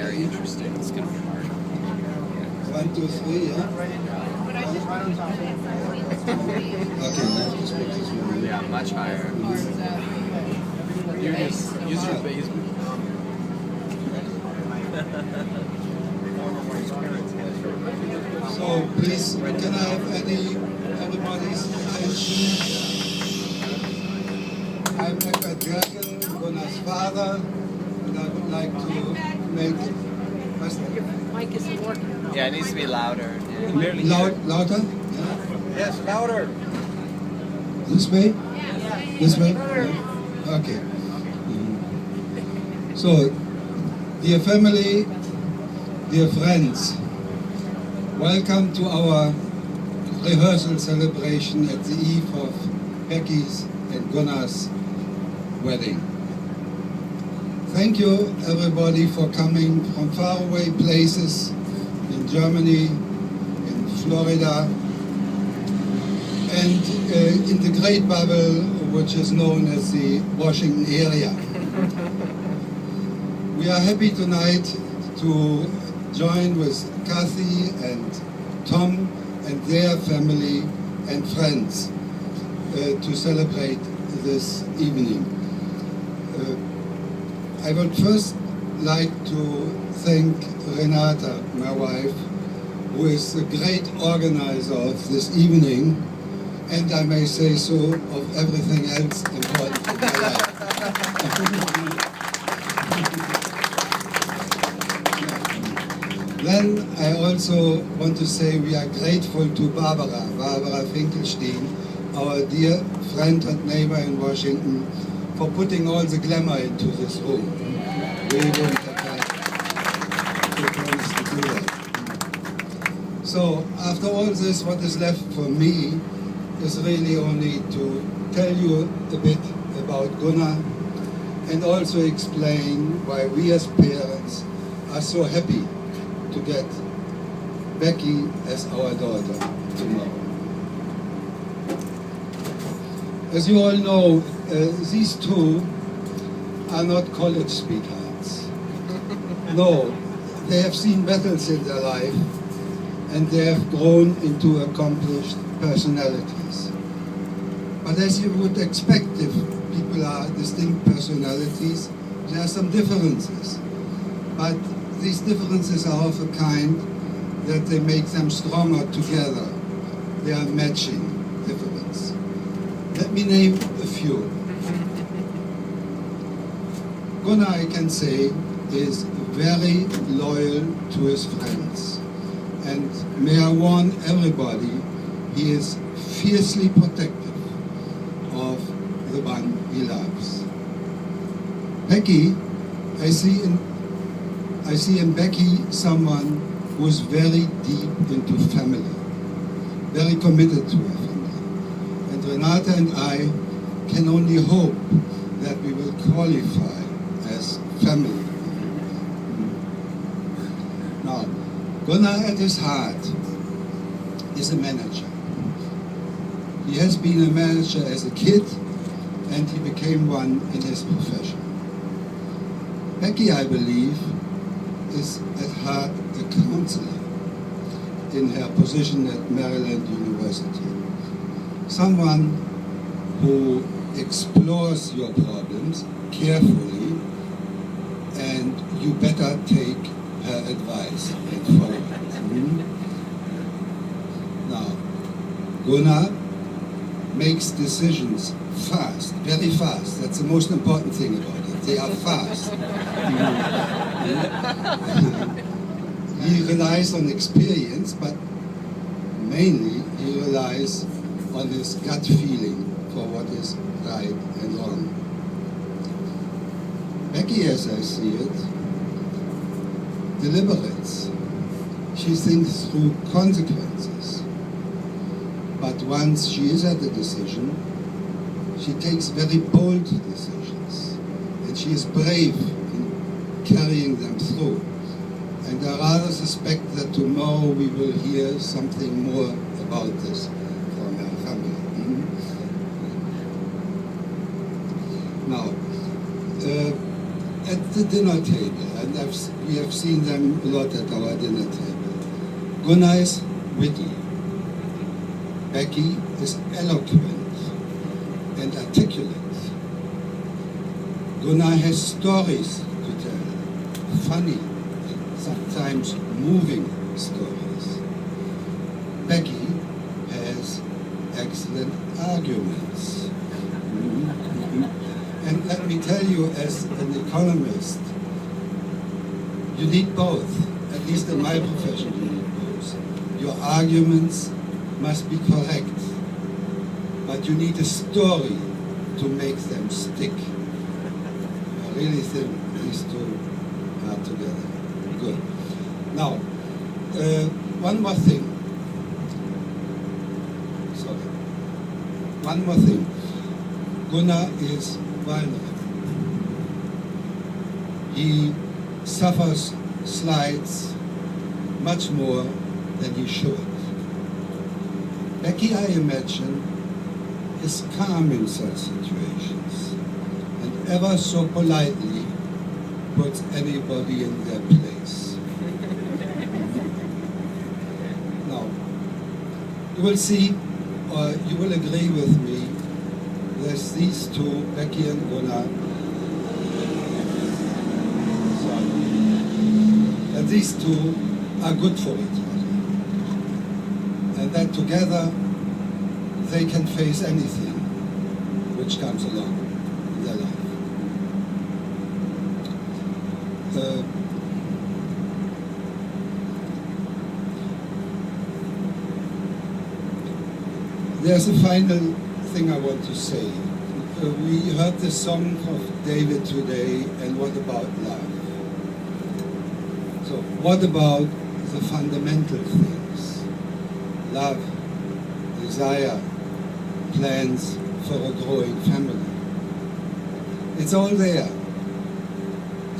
very interesting. It's going to be hard. 1, 2, 3, yeah? Okay, let's just put this one. Yeah, much higher. You just use your face. So please, can I have everybody's attention? I'm Gerken, Gunnar's father, and I would like to make... Mic isn't working. Yeah, it needs to be louder. Louder? Yeah. Yes, louder. This way? This way? Okay. So, dear family, dear friends, welcome to our rehearsal celebration at the eve of Becky's and Gunnar's wedding. Thank you everybody for coming from faraway places in Germany, in Florida, and in the great bubble which is known as the Washington area. We are happy tonight to join with Kathy and Tom and their family and friends to celebrate this evening. I would first like to thank Renata, my wife, who is the great organizer of this evening, and I may say so, of everything else important in my life. Then I also want to say we are grateful to Barbara Finkelstein, our dear friend and neighbor in Washington, for putting all the glamour into this room. We wouldn't have had the chance to do that. So, after all this, what is left for me is really only to tell you a bit about Gunnar and also explain why we as parents are so happy to get Becky as our daughter tomorrow. As you all know, these two are not college sweethearts. No, they have seen battles in their life and they have grown into accomplished personalities. But as you would expect, if people are distinct personalities, there are some differences. But these differences are of a kind that they make them stronger together. They are matching difference. Let me name a few. Gunnar, I can say, is very loyal to his friends. And may I warn everybody, he is fiercely protective of the one he loves. Becky, I see in Becky someone who is very deep into family, very committed to her family. And Renata and I can only hope that we will qualify as family. Now, Gunnar at his heart is a manager. He has been a manager as a kid and he became one in his profession. Becky, I believe, is at heart a counselor in her position at Maryland University. Someone who explores your problems carefully, and you better take her advice and follow it. Now, Gunnar makes decisions fast, very fast. That's the most important thing about it. They are fast. He relies on experience, but mainly he relies on his gut feeling for what is right and wrong. Becky, as I see it, deliberates. She thinks through consequences. But once she is at a decision, she takes very bold decisions. And she is brave in carrying them through. And I rather suspect that tomorrow we will hear something more about this from her family. Now, at the dinner table, I and we have seen them a lot at our dinner table. Gunnar is witty. Becky is eloquent and articulate. Gunnar has stories to tell, funny and sometimes moving stories. Becky has excellent arguments. And let me tell you, as an economist, you need both. At least in my profession, you need both. Your arguments must be correct, but you need a story to make them stick. I really think these two are together. Good. Now, one more thing. Sorry. One more thing. Gunnar is vulnerable. He suffers slights much more than he should. Becky, I imagine, is calm in such situations and ever so politely puts anybody in their place. Now, you will see, or you will agree with me, there's these two, Becky and Gunnar, that these two are good for each other. And that together they can face anything which comes along in their life. There's a final thing I want to say. We heard the song of David today, and what about love? So what about the fundamental things? Love, desire, plans for a growing family. It's all there.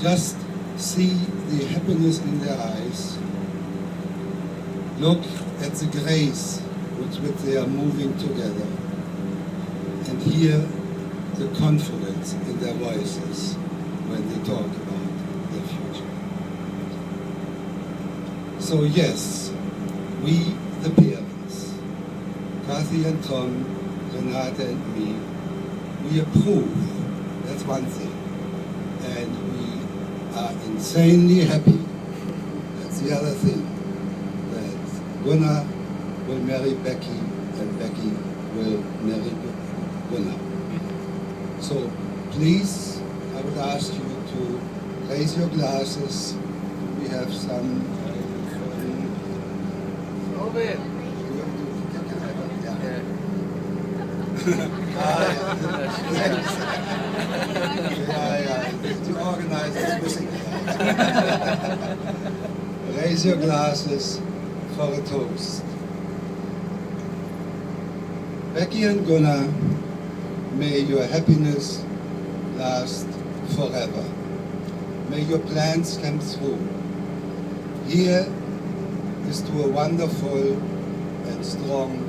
Just see the happiness in their eyes. Look at the grace with which they are moving together, and hear the confidence in their voices when they talk about the future. So yes, we, the parents, Kathy and Tom, Renate and me, we approve, that's one thing, and we are insanely happy, that's the other thing, that Gunnar will marry Becky and Becky will marry Gunnar. So please, I would ask you to raise your glasses. We have some. Over it. To organize this missing. Raise your glasses for a toast. Becky and Gunnar, may your happiness last forever. May your plans come through. Here is to a wonderful and strong